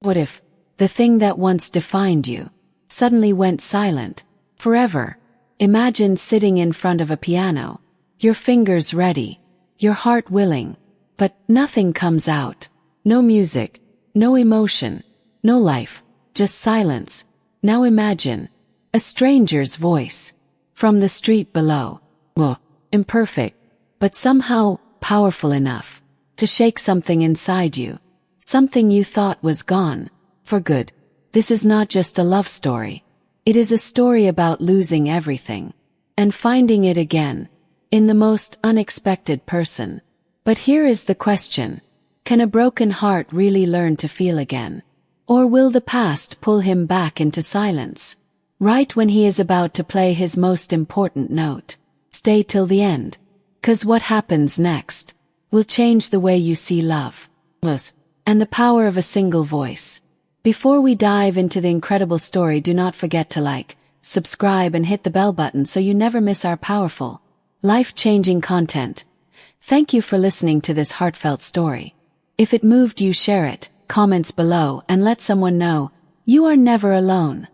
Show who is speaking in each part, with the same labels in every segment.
Speaker 1: What if the thing that once defined you suddenly went silent forever? Imagine sitting in front of a piano, your fingers ready, your heart willing, but nothing comes out. No music, no emotion, no life, just silence. Now imagine a stranger's voice from the street below. Imperfect, but somehow powerful enough to shake something inside you, something you thought was gone for good. This is not just a love story. It is a story about losing everything and finding it again in the most unexpected person. But here is the question: can a broken heart really learn to feel again? Or will the past pull him back into silence right when he is about to play his most important note? Stay till the end, 'cause what happens next will change the way you see love and the power of a single voice. Before we dive into the incredible story, do not forget to like, subscribe, and hit the bell button so you never miss our powerful, life-changing content. Thank you for listening to this heartfelt story. If it moved you, share it, comments below, and let someone know you are never alone.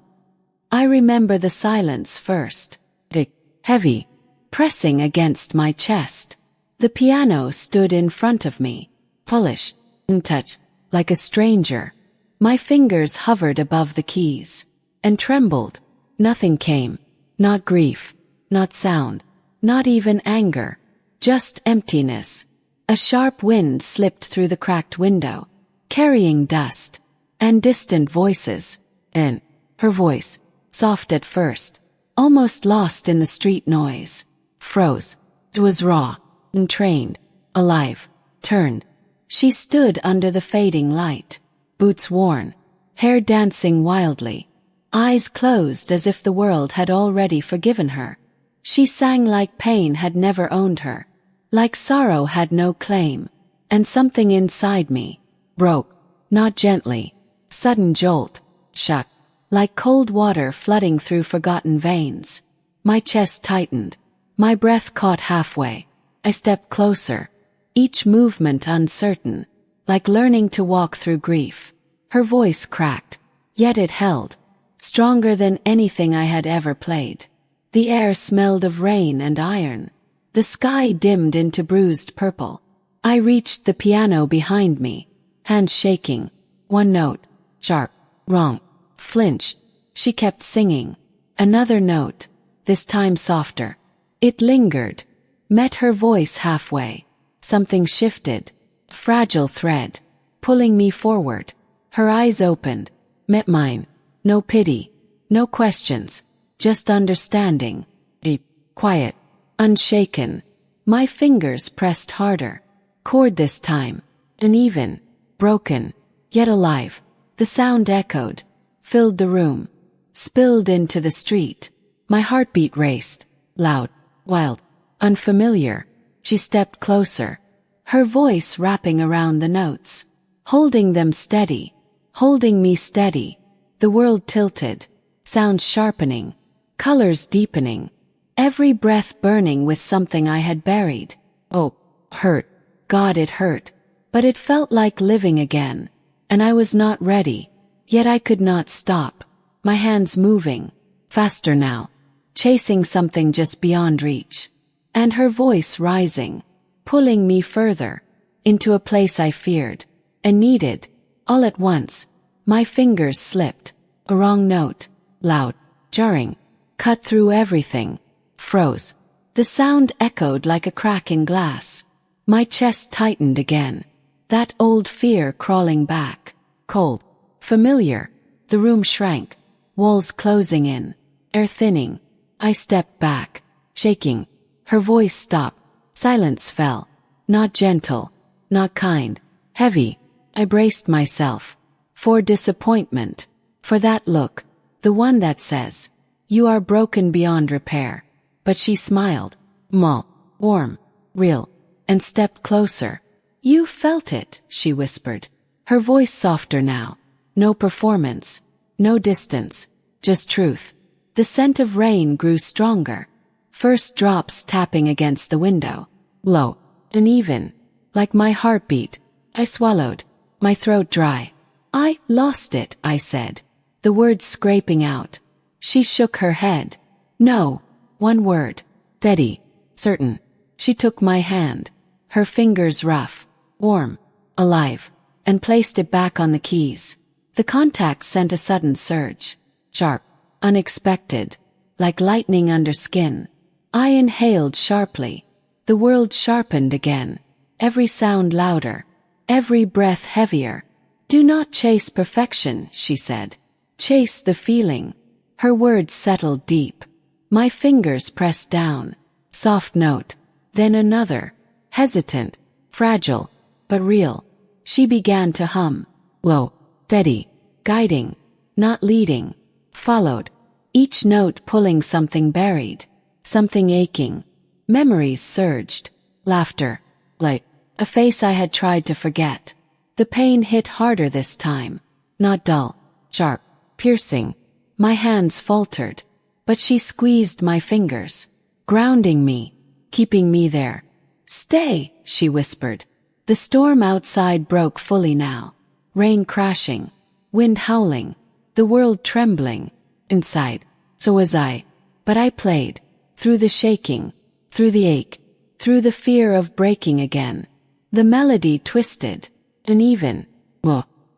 Speaker 1: I remember the silence first, the heavy pressing against my chest. The piano stood in front of me, polished and touch like a stranger. My fingers hovered above the keys and trembled. Nothing came, not grief, not sound, not even anger, just emptiness. A sharp wind slipped through the cracked window, carrying dust and distant voices, and her voice, soft at first, almost lost in the street noise, froze. It was raw, untrained, alive, turned. She stood under the fading light, boots worn, hair dancing wildly, eyes closed as if the world had already forgiven her. She sang like pain had never owned her, like sorrow had no claim, and something inside me broke, not gently, sudden jolt, shock, like cold water flooding through forgotten veins. My chest tightened, my breath caught halfway. I stepped closer, each movement uncertain, like learning to walk through grief. Her voice cracked, yet it held, stronger than anything I had ever played. The air smelled of rain and iron. The sky dimmed into bruised purple. I reached the piano behind me, hands shaking. One note, sharp, wrong, flinched. She kept singing. Another note, this time softer. It lingered, met her voice halfway. Something shifted, fragile thread, pulling me forward. Her eyes opened, met mine. No pity, no questions, just understanding. Deep, quiet, unshaken. My fingers pressed harder. Chord this time, uneven, broken, yet alive. The sound echoed, filled the room, spilled into the street. My heartbeat raced, loud, wild, unfamiliar. She stepped closer, her voice wrapping around the notes, holding them steady, holding me steady. The world tilted, sounds sharpening, colors deepening, every breath burning with something I had buried. Oh, hurt. God, it hurt. But it felt like living again, and I was not ready, yet I could not stop. My hands moving, faster now, chasing something just beyond reach. And her voice rising, pulling me further, into a place I feared and needed. All at once, my fingers slipped. A wrong note, loud, jarring, cut through everything, froze. The sound echoed like a crack in glass. My chest tightened again, that old fear crawling back. Cold, familiar. The room shrank, walls closing in, air thinning. I stepped back, shaking. Her voice stopped. Silence fell. Not gentle, not kind, heavy. I braced myself for disappointment, for that look, the one that says, "You are broken beyond repair." But she smiled, warm, real, and stepped closer. "You felt it," she whispered, her voice softer now. No performance, no distance, just truth. The scent of rain grew stronger, first drops tapping against the window, low, uneven, like my heartbeat. I swallowed, my throat dry. I lost it, I said, the words scraping out. She shook her head. No, one word. Steady, certain. She took my hand, her fingers rough, warm, alive, and placed it back on the keys. The contact sent a sudden surge, sharp, unexpected, like lightning under skin. I inhaled sharply. The world sharpened again, every sound louder, every breath heavier. Do not chase perfection, she said. Chase the feeling. Her words settled deep. My fingers pressed down. Soft note. Then another. Hesitant. Fragile. But real. She began to hum. Low. Steady. Guiding. Not leading. Followed. Each note pulling something buried. Something aching. Memories surged. Laughter. Like a face I had tried to forget. The pain hit harder this time. Not dull. Sharp. Piercing. My hands faltered. But she squeezed my fingers. Grounding me. Keeping me there. Stay, she whispered. The storm outside broke fully now. Rain crashing. Wind howling. The world trembling. Inside. So was I. But I played. Through the shaking. Through the ache. Through the fear of breaking again. The melody twisted. Uneven.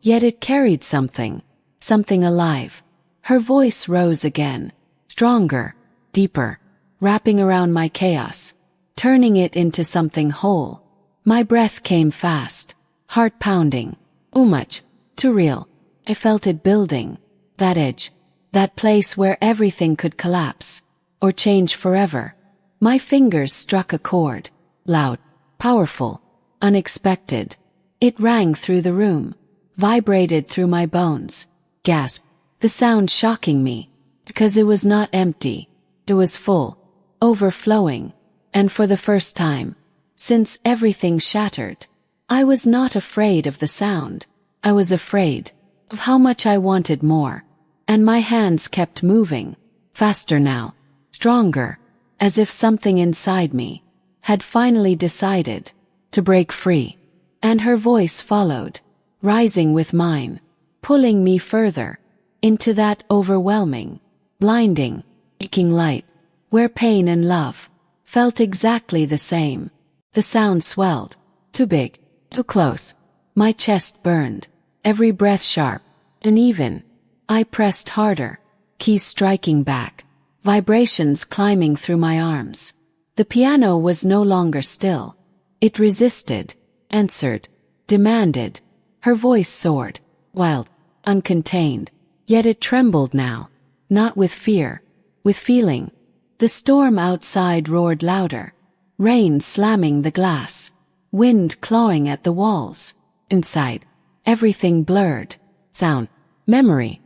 Speaker 1: Yet it carried something. Something alive. Her voice rose again. Stronger. Deeper. Wrapping around my chaos. Turning it into something whole. My breath came fast. Heart pounding. Much. Too real. I felt it building. That edge. That place where everything could collapse. Or change forever. My fingers struck a chord. Loud. Powerful. Unexpected. It rang through the room. Vibrated through my bones. Gasp. The sound shocking me. Because it was not empty. It was full. Overflowing. And for the first time, since everything shattered, I was not afraid of the sound. I was afraid of how much I wanted more. And my hands kept moving. Faster now. Stronger. As if something inside me had finally decided to break free. And her voice followed, rising with mine, pulling me further into that overwhelming, blinding, aching light, where pain and love felt exactly the same. The sound swelled, too big, too close. My chest burned, every breath sharp, uneven. I pressed harder, keys striking back, vibrations climbing through my arms. The piano was no longer still. It resisted, answered, demanded. Her voice soared, wild, uncontained. Yet it trembled now, not with fear, with feeling. The storm outside roared louder, rain slamming the glass, wind clawing at the walls. Inside, everything blurred. Sound, memory.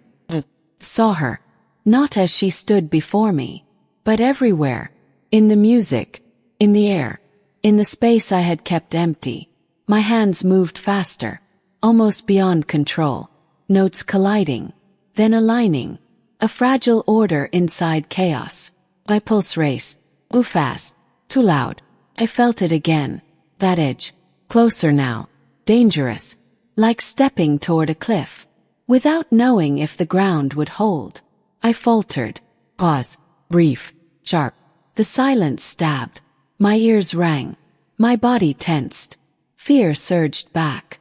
Speaker 1: Saw her, not as she stood before me, but everywhere. In the music, in the air, in the space I had kept empty. My hands moved faster, almost beyond control. Notes colliding, then aligning. A fragile order inside chaos. My pulse raced. Too fast, too loud. I felt it again. That edge. Closer now. Dangerous. Like stepping toward a cliff. Without knowing if the ground would hold. I faltered. Pause. Brief. Sharp. The silence stabbed. My ears rang. My body tensed. Fear surged back.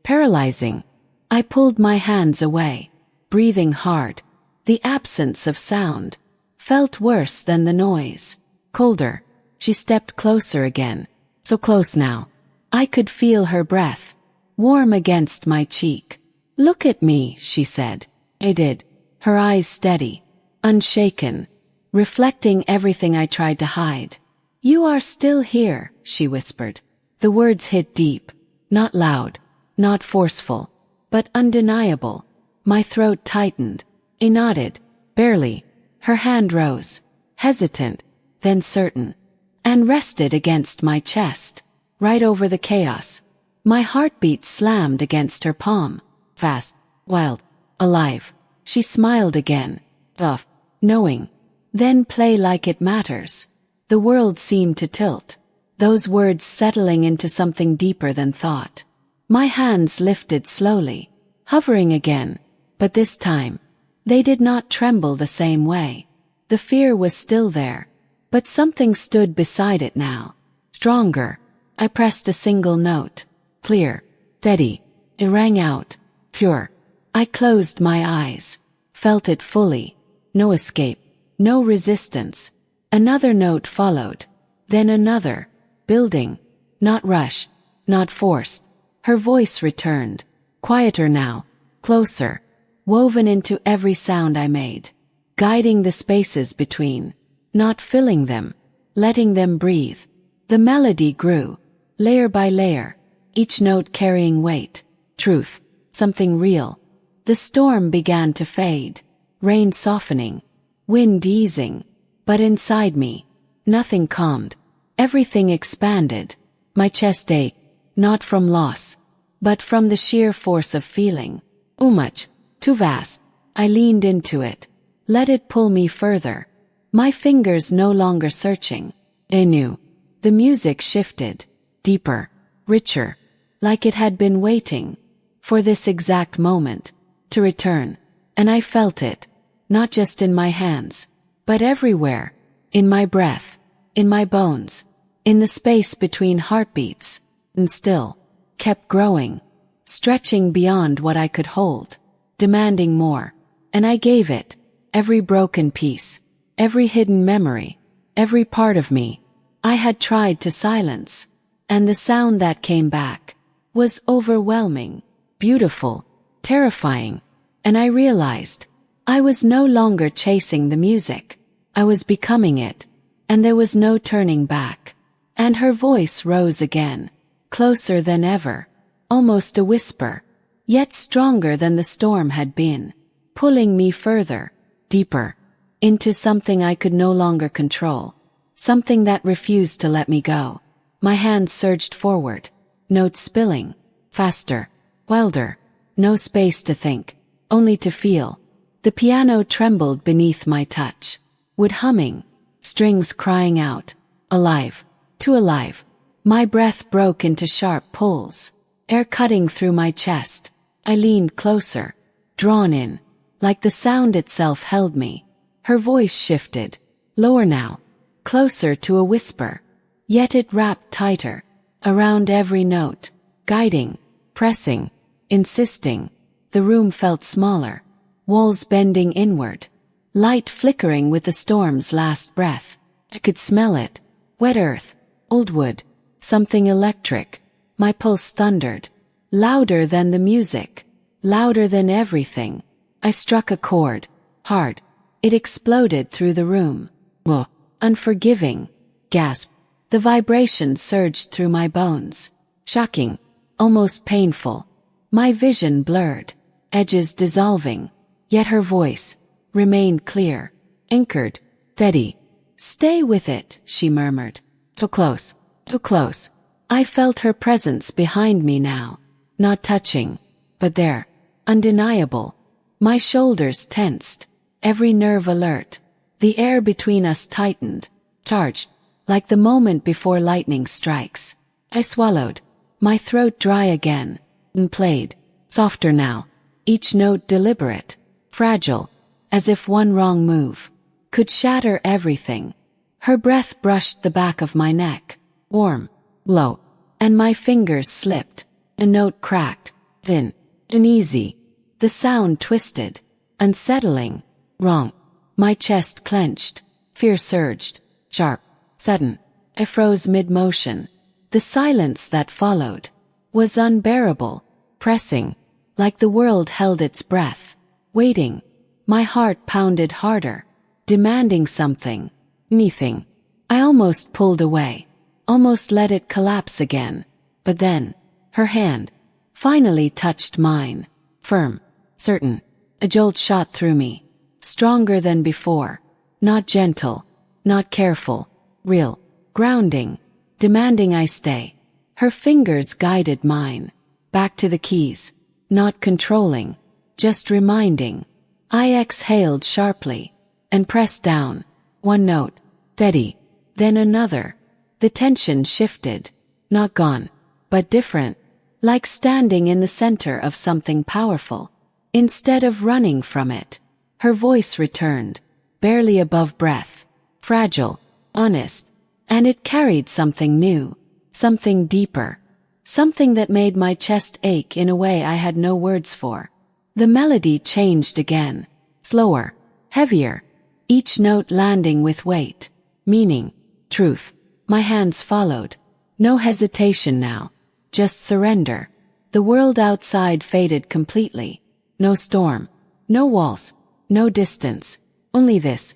Speaker 1: Paralyzing. I pulled my hands away. Breathing hard. The absence of sound felt worse than the noise. Colder. She stepped closer again. So close now. I could feel her breath, warm against my cheek. Look at me, she said. I did. Her eyes steady, unshaken, reflecting everything I tried to hide. You are still here, she whispered. The words hit deep, not loud, not forceful, but undeniable. My throat tightened. I nodded, barely. Her hand rose, hesitant, then certain, and rested against my chest, right over the chaos. My heartbeat slammed against her palm. Fast, wild, alive. She smiled again. Tough, knowing. Then play like it matters. The world seemed to tilt, those words settling into something deeper than thought. My hands lifted slowly, hovering again, but this time, they did not tremble the same way. The fear was still there, but something stood beside it now. Stronger. I pressed a single note. Clear. Steady. It rang out. Pure. I closed my eyes. Felt it fully. No escape. No resistance. Another note followed. Then another. Building. Not rushed. Not forced. Her voice returned. Quieter now. Closer. Woven into every sound I made. Guiding the spaces between. Not filling them. Letting them breathe. The melody grew. Layer by layer. Each note carrying weight. Truth. Something real. The storm began to fade. Rain softening. Wind easing. But inside me, nothing calmed. Everything expanded. My chest ached. Not from loss, but from the sheer force of feeling. Too much. Too vast. I leaned into it. Let it pull me further. My fingers no longer searching. I knew. The music shifted. Deeper. Richer. Like it had been waiting. For this exact moment. To return. And I felt it. Not just in my hands. But everywhere. In my breath. In my bones. In the space between heartbeats. And still. Kept growing. Stretching beyond what I could hold. Demanding more. And I gave it. Every broken piece. Every hidden memory. Every part of me. I had tried to silence. And the sound that came back. Was overwhelming. Beautiful. Terrifying. And I realized. I was no longer chasing the music. I was becoming it. And there was no turning back. And her voice rose again. Closer than ever. Almost a whisper. Yet stronger than the storm had been. Pulling me further. Deeper. Into something I could no longer control. Something that refused to let me go. My hands surged forward. Notes spilling. Faster. Wilder. No space to think. Only to feel. The piano trembled beneath my touch. Wood humming. Strings crying out. Alive. Too alive. My breath broke into sharp pulls. Air cutting through my chest. I leaned closer. Drawn in. Like the sound itself held me. Her voice shifted. Lower now. Closer to a whisper. Yet it wrapped tighter. Around every note. Guiding. Pressing. Insisting. The room felt smaller. Walls bending inward. Light flickering with the storm's last breath. I could smell it. Wet earth. Old wood. Something electric. My pulse thundered. Louder than the music. Louder than everything. I struck a chord. Hard. It exploded through the room. Whoa. Unforgiving. Gasp. The vibration surged through my bones. Shocking. Almost painful. My vision blurred. Edges dissolving. Yet her voice remained clear. Anchored. Steady. Stay with it, she murmured. Too close. Too close. I felt her presence behind me now. Not touching. But there. Undeniable. My shoulders tensed. Every nerve alert. The air between us tightened. Charged. Like the moment before lightning strikes. I swallowed. My throat dry again. And played. Softer now. Each note deliberate. Fragile. As if one wrong move could shatter everything. Her breath brushed the back of my neck. Warm. Low. And my fingers slipped. A note cracked. Thin. Uneasy. The sound twisted. Unsettling. Wrong. My chest clenched. Fear surged. Sharp. Sudden. I froze mid-motion. The silence that followed was unbearable. Pressing. Like the world held its breath. Waiting. My heart pounded harder. Demanding something. Anything. I almost pulled away. Almost let it collapse again. But then, her hand finally touched mine. Firm. Certain. A jolt shot through me. Stronger than before. Not gentle. Not careful. Real. Grounding. Demanding I stay. Her fingers guided mine. Back to the keys. Not controlling. Just reminding. I exhaled sharply. And pressed down. One note. Steady. Then another. The tension shifted. Not gone. But different. like standing in the center of something powerful. Instead of running from it, her voice returned, barely above breath, fragile, honest, and it carried something new, something deeper, something that made my chest ache in a way I had no words for. The melody changed again, slower, heavier, each note landing with weight, meaning, truth. My hands followed. No hesitation now, just surrender. The world outside faded completely. No storm, no walls, no distance, only this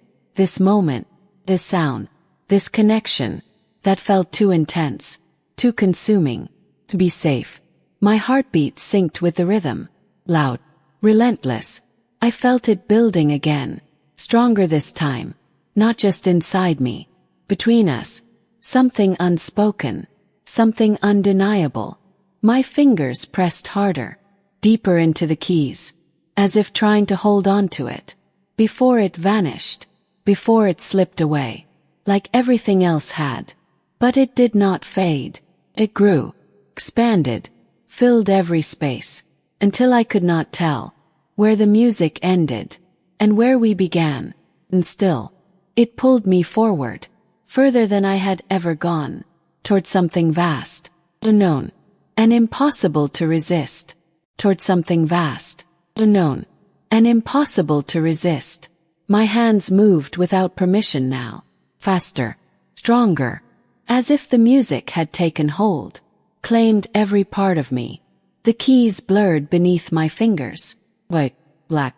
Speaker 1: moment, this sound, this connection that felt too intense, too consuming, to be safe. My heartbeat synced with the rhythm, loud, relentless. I felt it building again, stronger this time, not just inside me, between us, something unspoken, something undeniable. My fingers pressed harder, deeper into the keys, as if trying to hold on to it, before it vanished, before it slipped away, like everything else had. But it did not fade. It grew, expanded, filled every space, until I could not tell where the music ended and where we began. And still, it pulled me forward, further than I had ever gone, toward something vast, unknown, and impossible to resist, toward something vast, unknown, and impossible to resist. My hands moved without permission now, faster, stronger, as if the music had taken hold, claimed every part of me. The keys blurred beneath my fingers. White, black,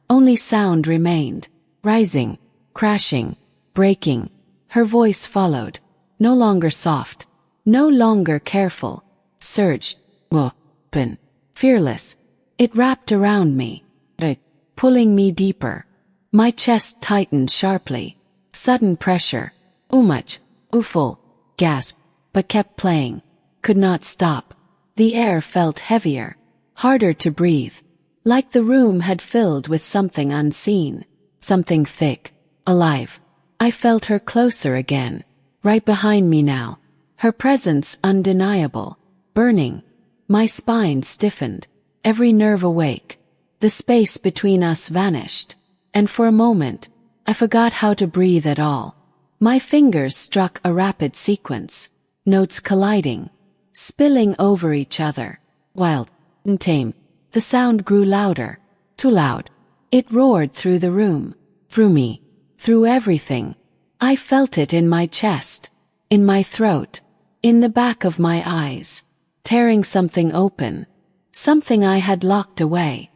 Speaker 1: only sound remained, rising, crashing, breaking. Her voice followed, no longer soft, no longer careful, surged, open, fearless. It wrapped around me, pulling me deeper. My chest tightened sharply. Sudden pressure. Much, full, gasp, but kept playing. Could not stop. The air felt heavier, harder to breathe, like the room had filled with something unseen, something thick, alive. I felt her closer again, right behind me now, her presence undeniable, burning. My spine stiffened, every nerve awake. The space between us vanished, and for a moment, I forgot how to breathe at all. My fingers struck a rapid sequence, notes colliding, spilling over each other. Wild and tame, the sound grew louder, too loud. It roared through the room, through me, through everything. I felt it in my chest, in my throat, in the back of my eyes, tearing something open, something I had locked away,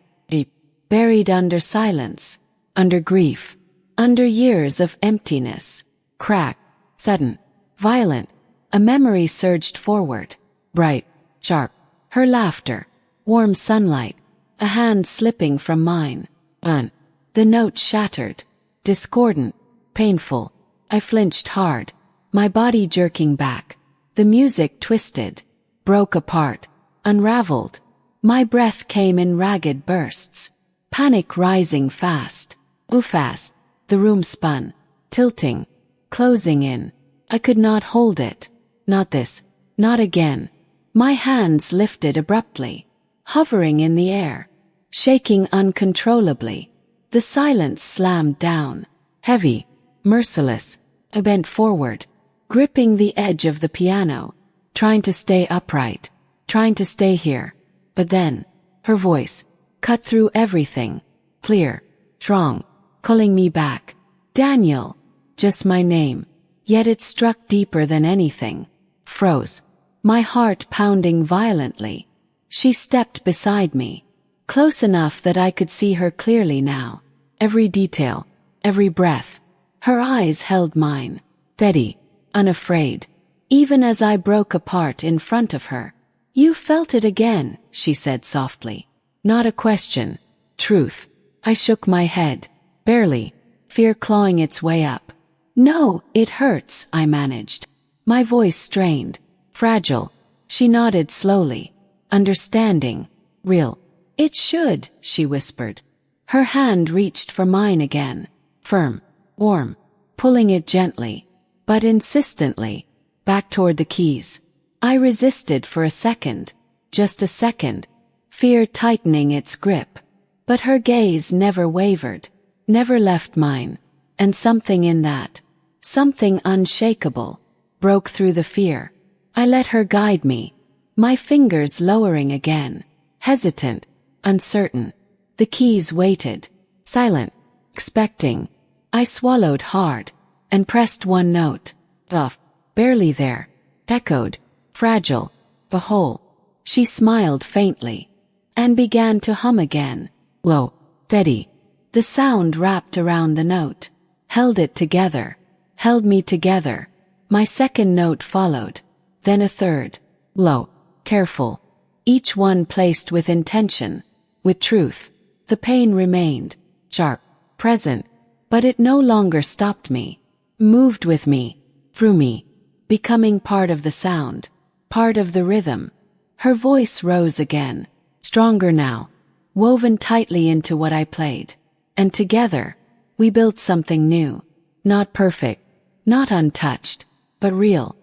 Speaker 1: buried under silence, under grief, under years of emptiness. Crack, sudden, violent, a memory surged forward, bright, sharp, her laughter, warm sunlight, a hand slipping from mine. The note shattered, discordant, painful. I flinched hard, my body jerking back. The music twisted, broke apart, unraveled. My breath came in ragged bursts, panic rising fast. Fast. The room spun, tilting, closing in. I could not hold it. Not this, not again. My hands lifted abruptly, hovering in the air, shaking uncontrollably. The silence slammed down, heavy, merciless. I bent forward, gripping the edge of the piano, trying to stay upright, trying to stay here. But then, her voice, cut through everything, clear, strong, calling me back. Daniel, just my name. Yet it struck deeper than anything. Froze, my heart pounding violently. She stepped beside me, close enough that I could see her clearly now. Every detail, every breath. Her eyes held mine, steady, unafraid, even as I broke apart in front of her. You felt it again, she said softly. Not a question, truth. I shook my head, barely, fear clawing its way up. No, it hurts, I managed. My voice strained, fragile. She nodded slowly, understanding, real. It should, she whispered. Her hand reached for mine again, firm, warm, pulling it gently, but insistently, back toward the keys. I resisted for a second, just a second, fear tightening its grip. But her gaze never wavered, never left mine, and something in that, something unshakable, broke through the fear. I let her guide me, my fingers lowering again, hesitant, uncertain. The keys waited, silent, expecting. I swallowed hard, and pressed one note. Duff, barely there, echoed, fragile, a hole. She smiled faintly, and began to hum again, low, steady. The sound wrapped around the note, held it together, held me together. My second note followed, then a third, low, careful, each one placed with intention, with truth. The pain remained, sharp, present, but it no longer stopped me, moved with me, through me, becoming part of the sound, part of the rhythm. Her voice rose again, stronger now, woven tightly into what I played. And together, we built something new, not perfect, not untouched, but real,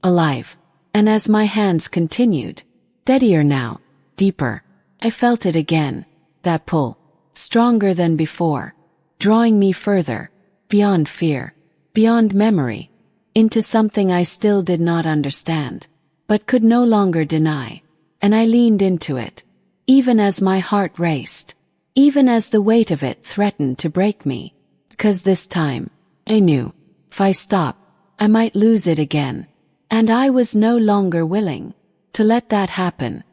Speaker 1: alive. And as my hands continued, steadier now, deeper, I felt it again, that pull, stronger than before, drawing me further, beyond fear, beyond memory, into something I still did not understand, but could no longer deny. And I leaned into it, even as my heart raced, even as the weight of it threatened to break me, because this time, I knew, if I stopped, I might lose it again, and I was no longer willing to let that happen.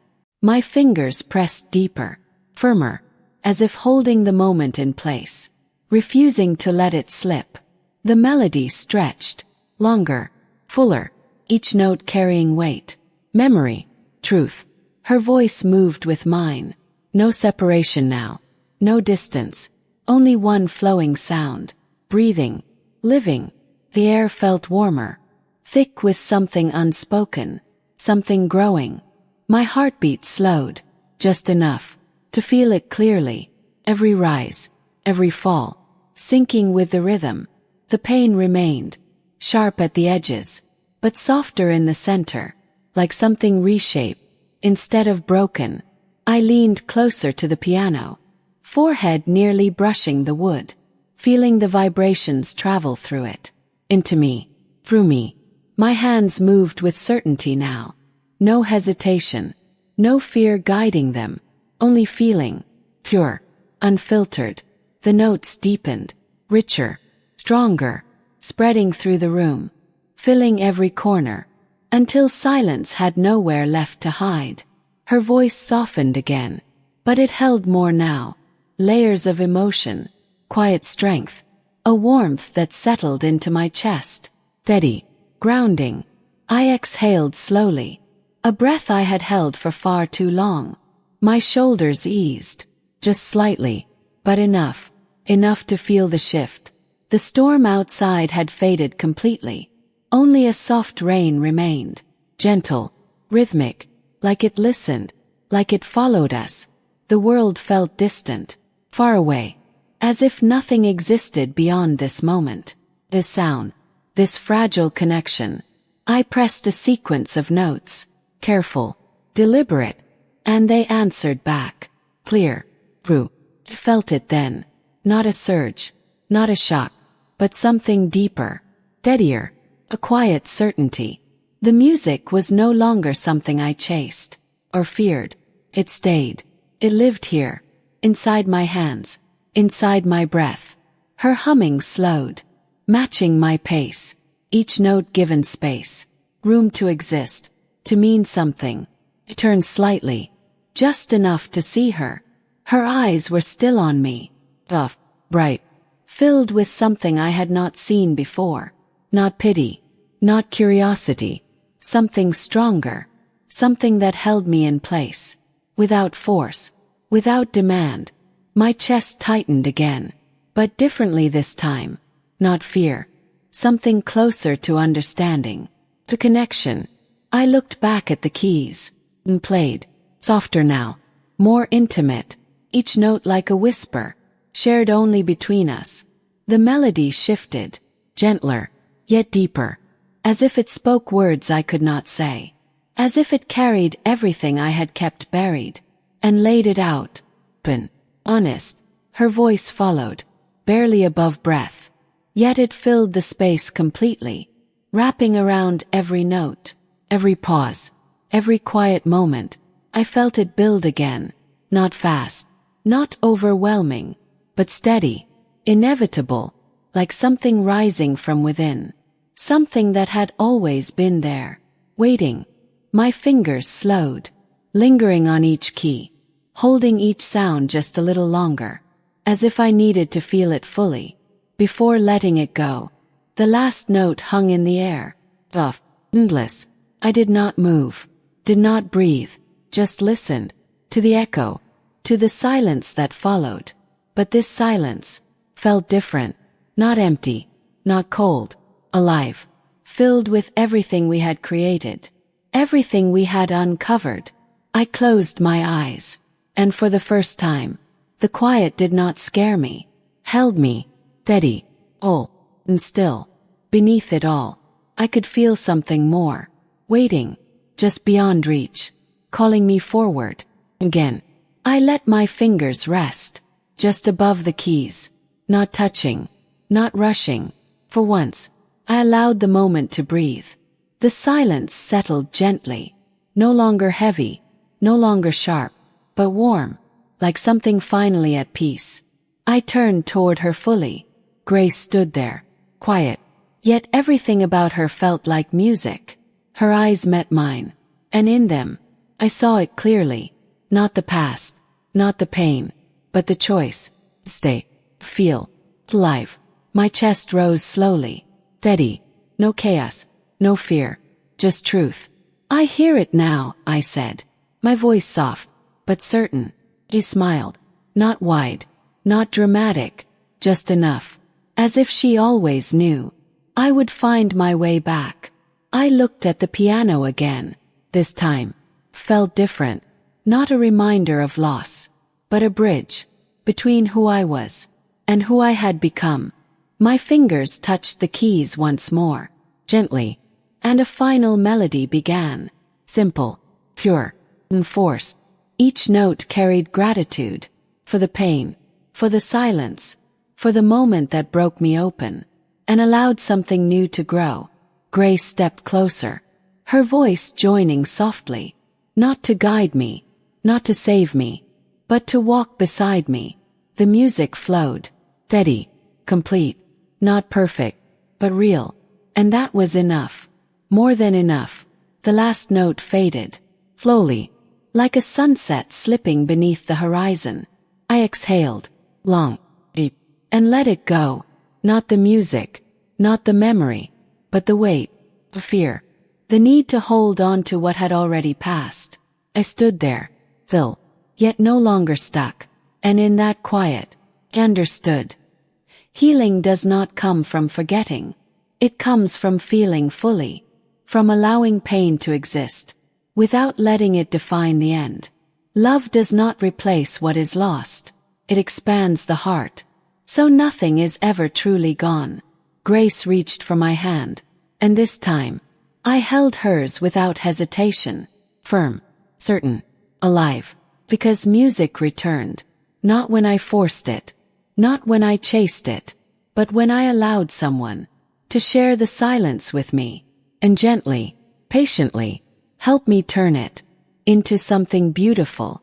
Speaker 1: My fingers pressed deeper, firmer, as if holding the moment in place, refusing to let it slip. The melody stretched, longer, fuller, each note carrying weight, memory, truth. Her voice moved with mine, no separation now, no distance, only one flowing sound, breathing, living. The air felt warmer, thick with something unspoken, something growing. My heartbeat slowed, just enough, to feel it clearly, every rise, every fall, sinking with the rhythm. The pain remained, sharp at the edges, but softer in the center, like something reshaped, instead of broken. I leaned closer to the piano, forehead nearly brushing the wood, feeling the vibrations travel through it, into me, through me. My hands moved with certainty now, no hesitation, no fear guiding them, only feeling, pure, unfiltered. The notes deepened, richer, stronger, spreading through the room, filling every corner, until silence had nowhere left to hide. Her voice softened again, but it held more now, layers of emotion, quiet strength, a warmth that settled into my chest, steady, grounding. I exhaled slowly, a breath I had held for far too long. My shoulders eased, just slightly, but enough to feel the shift. The storm outside had faded completely. Only a soft rain remained, gentle, rhythmic, like it listened, like it followed us. The world felt distant, far away, as if nothing existed beyond this moment, this sound, this fragile connection. I pressed a sequence of notes, careful, deliberate, and they answered back, clear, true. I felt it then, not a surge, not a shock, but something deeper, steadier, a quiet certainty. The music was no longer something I chased or feared. It stayed. It lived here, inside my hands, inside my breath. Her humming slowed, matching my pace, each note given space, room to exist, to mean something. I turned slightly, just enough to see her. Her eyes were still on me, soft, bright, filled with something I had not seen before. Not pity, not curiosity, something stronger, something that held me in place, without force, without demand. My chest tightened again, but differently this time, not fear, something closer to understanding, to connection. I looked back at the keys, and played, softer now, more intimate, each note like a whisper, shared only between us. The melody shifted, gentler, yet deeper, as if it spoke words I could not say. as if it carried everything I had kept buried, and laid it out. Open, honest, her voice followed, barely above breath, yet it filled the space completely, wrapping around every note, every pause, every quiet moment. I felt it build again, not fast, not overwhelming, but steady, inevitable, like something rising from within, something that had always been there, waiting. My fingers slowed, lingering on each key, holding each sound just a little longer, as if I needed to feel it fully, before letting it go. The last note hung in the air, soft, endless. I did not move, did not breathe, just listened, to the echo, to the silence that followed. But this silence felt different, not empty, not cold, alive, filled with everything we had created, everything we had uncovered. I closed my eyes, and for the first time, the quiet did not scare me, held me, steady, whole, and still. Beneath it all, I could feel something more, waiting, just beyond reach, calling me forward. Again, I let my fingers rest, just above the keys, not touching, not rushing. For once, I allowed the moment to breathe. The silence settled gently, no longer heavy, no longer sharp, but warm, like something finally at peace. I turned toward her fully. Grace stood there, quiet, yet everything about her felt like music. Her eyes met mine, and in them, I saw it clearly, not the past, not the pain, but the choice. Stay, feel, alive. My chest rose slowly, steady, no chaos, no fear, just truth. I hear it now, I said, my voice soft, but certain. She smiled, not wide, not dramatic, just enough, as if she always knew I would find my way back. I looked at the piano again. This time, felt different, not a reminder of loss, but a bridge between who I was and who I had become. My fingers touched the keys once more, gently, and a final melody began, simple, pure, unforced. Each note carried gratitude, for the pain, for the silence, for the moment that broke me open, and allowed something new to grow. Grace stepped closer, her voice joining softly, not to guide me, not to save me, but to walk beside me. The music flowed, steady, complete, not perfect, but real, and that was enough, more than enough. The last note faded, slowly, like a sunset slipping beneath the horizon. I exhaled, long, deep, and let it go. Not the music, not the memory, but the weight, the fear, the need to hold on to what had already passed. I stood there, still, yet no longer stuck, and in that quiet, I understood. Healing does not come from forgetting. It comes from feeling fully, from allowing pain to exist, without letting it define the end. Love does not replace what is lost. It expands the heart, so nothing is ever truly gone. Grace reached for my hand, and this time, I held hers without hesitation, firm, certain, alive, because music returned, not when I forced it, not when I chased it, but when I allowed someone to share the silence with me, and gently, patiently, help me turn it into something beautiful,